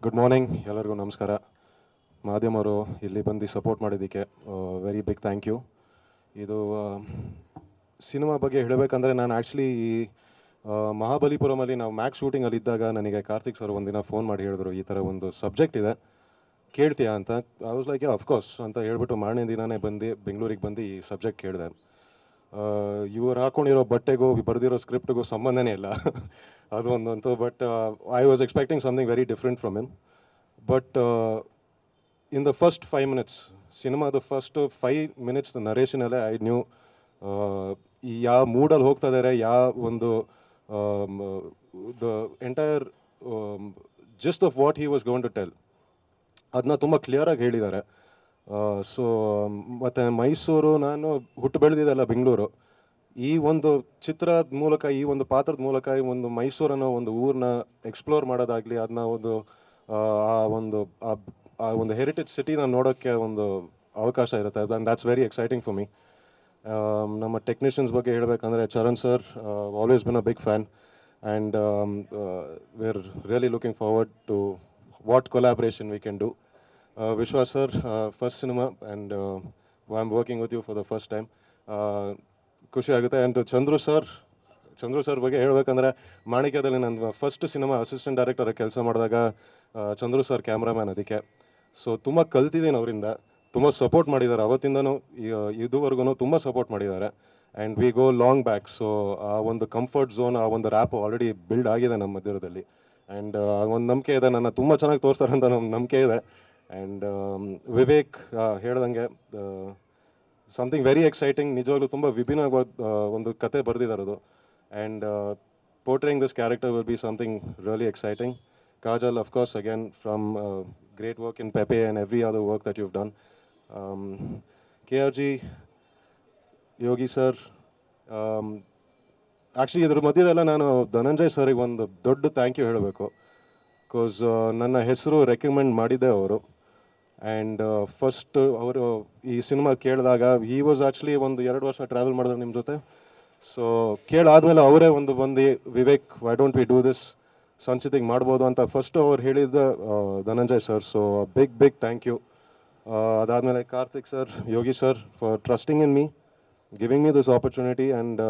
Good morning ಎಲ್ಲರಿಗೂ ನಮಸ್ಕಾರ. ಮಾಧ್ಯಮರು ಇಲ್ಲಿ ಬಂದು ಸಪೋರ್ಟ್ ಮಾಡಿದ್ದಕ್ಕೆ ವೆರಿ ಬಿಗ್ ಥ್ಯಾಂಕ್ ಯು. ಇದು ಸಿನಿಮಾ ಬಗ್ಗೆ ಹೇಳಬೇಕಂದ್ರೆ ನಾನು ಆ್ಯಕ್ಚುಲಿ ಮಹಾಬಲಿಪುರಮಲ್ಲಿ ನಾವು ಮ್ಯಾಕ್ಸ್ ಶೂಟಿಂಗಲ್ಲಿ ಇದ್ದಾಗ ನನಗೆ ಕಾರ್ತಿಕ್ ಸರ್ ಒಂದಿನ ಫೋನ್ ಮಾಡಿ ಹೇಳಿದ್ರು, ಈ ಥರ ಒಂದು ಸಬ್ಜೆಕ್ಟ್ ಇದೆ ಕೇಳ್ತೀಯಾ ಅಂತ. ಐ ವಾಸ್ ಲೈಕ್ ಅಫ್ಕೋರ್ಸ್ ಅಂತ ಹೇಳ್ಬಿಟ್ಟು ಮಾರನೇ ದಿನನೇ ಬಂದು ಬೆಂಗಳೂರಿಗೆ ಬಂದು ಈ ಸಬ್ಜೆಕ್ಟ್ ಕೇಳಿದೆ. ಇವ್ರು ಹಾಕೊಂಡಿರೋ ಬಟ್ಟೆಗೂ ಬರೆದಿರೋ ಸ್ಕ್ರಿಪ್ಟ್ಗೂ ಸಂಬಂಧನೇ ಇಲ್ಲ ಅದು ಒಂದಂತೂ. But I was expecting something very different from him. But in the first 5 minutes ಸಿನಿಮಾದ ಫಸ್ಟ್ 5 minutes ನರೇಷನಲ್ಲೇ ಐ ನ್ಯೂ ಯಾವ ಮೂಡಲ್ಲಿ ಹೋಗ್ತಾ ಇದ್ದಾರೆ, ಯಾವ ಒಂದು the entire gist of what he was going to tell ಅದನ್ನ ತುಂಬ ಕ್ಲಿಯರಾಗಿ ಹೇಳಿದ್ದಾರೆ. ಸೊ ಮತ್ತು ಮೈಸೂರು, ನಾನು ಹುಟ್ಟು ಬೆಳೆದಿದ್ದೆಲ್ಲ ಬೆಂಗಳೂರು. ಈ ಒಂದು ಚಿತ್ರದ ಮೂಲಕ, ಈ ಒಂದು ಪಾತ್ರದ ಮೂಲಕ ಈ ಒಂದು ಮೈಸೂರನ್ನೋ ಒಂದು ಊರನ್ನ ಎಕ್ಸ್ಪ್ಲೋರ್ ಮಾಡೋದಾಗಲಿ, ಅದನ್ನ ಒಂದು ಆ ಒಂದು ಹೆರಿಟೇಜ್ ಸಿಟಿನ ನೋಡೋಕ್ಕೆ ಒಂದು ಅವಕಾಶ ಇರುತ್ತೆ. That's very exciting for me. ನಮ್ಮ ಟೆಕ್ನಿಷಿಯನ್ಸ್ ಬಗ್ಗೆ ಹೇಳಬೇಕಂದ್ರೆ Charan sir, always been a big fan and we are really looking forward to what collaboration we can do. Vishwas sir, first cinema and I am working with you for the first time. ಖುಷಿ ಆಗುತ್ತೆ. And Chandru sir ಬಗ್ಗೆ ಹೇಳಬೇಕಂದ್ರೆ, ಮಾಣಿಕ್ಯದಲ್ಲಿ ನನ್ನ first cinema assistant ಡೈರೆಕ್ಟರಾಗಿ ಕೆಲಸ ಮಾಡಿದಾಗ Chandru sir cameraman. ಅದಕ್ಕೆ so ತುಂಬ ಕಲ್ತಿದ್ದೀನಿ ಅವರಿಂದ. ತುಂಬ ಸಪೋರ್ಟ್ ಮಾಡಿದ್ದಾರೆ ಅವತ್ತಿಂದನೂ ಇದುವರೆಗೂ ತುಂಬ ಸಪೋರ್ಟ್ ಮಾಡಿದ್ದಾರೆ. And we go long back. So ಆ ಒಂದು ಕಂಫರ್ಟ್ ಝೋನ್, ಆ ಒಂದು ರ್ಯಾಪ್ ಆಲ್ರೆಡಿ ಬಿಲ್ಡ್ ಆಗಿದೆ ನಮ್ಮ ಮಧ್ಯದಲ್ಲಿ. ಆ್ಯಂಡ್ ಒಂದು ನಂಬಿಕೆ ಇದೆ, ನನ್ನ ತುಂಬ ಚೆನ್ನಾಗಿ ತೋರಿಸ್ತಾರೆ ಅಂತ ನಮ್ಮ ನಂಬಿಕೆ ಇದೆ. ಆ್ಯಂಡ್ ವಿವೇಕ್ ಹೇಳ್ದಂಗೆ ಸಮಥಿಂಗ್ ವೆರಿ ಎಕ್ಸೈಟಿಂಗ್. ನಿಜವಾಗ್ಲೂ ತುಂಬ ವಿಭಿನ್ನವಾದ ಒಂದು ಕತೆ ಬರೆದಿದ್ದಾರೆ ಅದು. And portraying this character will be something really exciting. Kajal, of course, again from great work in Pepe and every other work that you've done. KRG, Yogi sir, actually ಇದ್ರ ಮಧ್ಯದಲ್ಲ ನಾನು ಧನಂಜಯ್ ಸರ್ಗೆ ಒಂದು ದೊಡ್ಡ ಥ್ಯಾಂಕ್ ಯು ಹೇಳಬೇಕು. Because ನನ್ನ ಹೆಸರು recommend ಮಾಡಿದ್ದೆ ಅವರು. ಆ್ಯಂಡ್ ಫಸ್ಟ್ ಅವರು ಈ ಸಿನಿಮಾ ಕೇಳಿದಾಗ ಹಿ ವಾಸ್ ಆ್ಯಕ್ಚುಲಿ ಒಂದು 2 ವರ್ಷ ಟ್ರಾವೆಲ್ ಮಾಡಿದ್ರು ನಿಮ್ಮ ಜೊತೆ. ಸೊ ಕೇಳಾದ್ಮೇಲೆ ಅವರೇ ಒಂದು ಬಂದು, Vivek why don't we do this, ಸಂಚಿತಿಗೆ ಮಾಡ್ಬೋದು ಅಂತ ಫಸ್ಟು ಅವ್ರು ಹೇಳಿದ್ದ Dhananjay sir. So big thank you. ಅದಾದಮೇಲೆ Karthik sir, Yogi sir for trusting in me, giving me this opportunity. And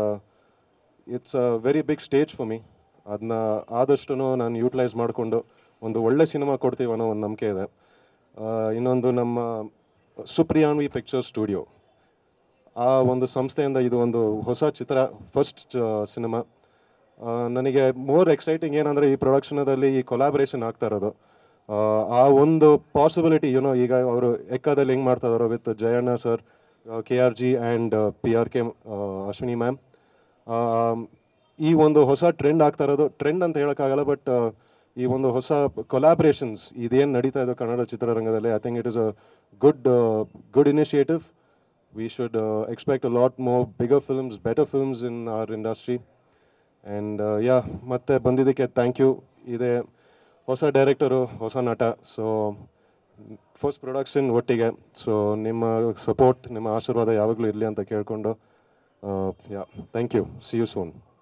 it's a very big stage for me. ಅದನ್ನ ಆದಷ್ಟು ನಾನು ಯೂಟಿಲೈಸ್ ಮಾಡಿಕೊಂಡು ಒಂದು ಒಳ್ಳೆ ಸಿನಿಮಾ ಕೊಡ್ತೀವಿ ಅನ್ನೋ ಒಂದು ನಂಬಿಕೆ ಇದೆ. ಇನ್ನೊಂದು ನಮ್ಮ ಸುಪ್ರಿಯಾನ್ವಿ ಪಿಕ್ಚರ್ ಸ್ಟುಡಿಯೋ, ಆ ಒಂದು ಸಂಸ್ಥೆಯಿಂದ ಇದು ಒಂದು ಹೊಸ ಚಿತ್ರ, ಫಸ್ಟ್ ಸಿನಿಮಾ. ನನಗೆ ಮೋರ್ ಎಕ್ಸೈಟಿಂಗ್ ಏನಂದರೆ ಈ ಪ್ರೊಡಕ್ಷನದಲ್ಲಿ ಈ ಕೊಲಾಬ್ರೇಷನ್ ಆಗ್ತಾ ಇರೋದು. ಆ ಒಂದು ಪಾಸಿಬಿಲಿಟಿ ಈಗ ಅವರು ಎಕ್ಕದಲ್ಲಿ ಹೆಂಗೆ ಮಾಡ್ತಾ ಇದ್ದಾರೋ with Jayanna sir, KRG and PRK Ashwini ma'am. ಈ ಒಂದು ಹೊಸ ಟ್ರೆಂಡ್ ಆಗ್ತಾ ಇರೋದು, ಟ್ರೆಂಡ್ ಅಂತ ಹೇಳೋಕ್ಕಾಗಲ್ಲ, ಬಟ್ ಈ ಒಂದು ಹೊಸ ಕೊಲಾಬ್ರೇಷನ್ಸ್ ಇದೇನು ನಡೀತಾ ಇದೆ ಕನ್ನಡ ಚಿತ್ರರಂಗದಲ್ಲಿ, I think it is a good initiative. We should expect a lot more bigger films, better films in our industry. And ಮತ್ತೆ ಬಂದಿದ್ದಕ್ಕೆ ಥ್ಯಾಂಕ್ ಯು. ಇದೇ ಹೊಸ ಡೈರೆಕ್ಟರು, ಹೊಸ ನಟ. ಸೊ ಫಸ್ಟ್ ಪ್ರೊಡಕ್ಷನ್ ಒಟ್ಟಿಗೆ. ಸೊ ನಿಮ್ಮ ಸಪೋರ್ಟ್, ನಿಮ್ಮ ಆಶೀರ್ವಾದ ಯಾವಾಗಲೂ ಇರಲಿ ಅಂತ ಕೇಳಿಕೊಂಡು thank you. See you soon.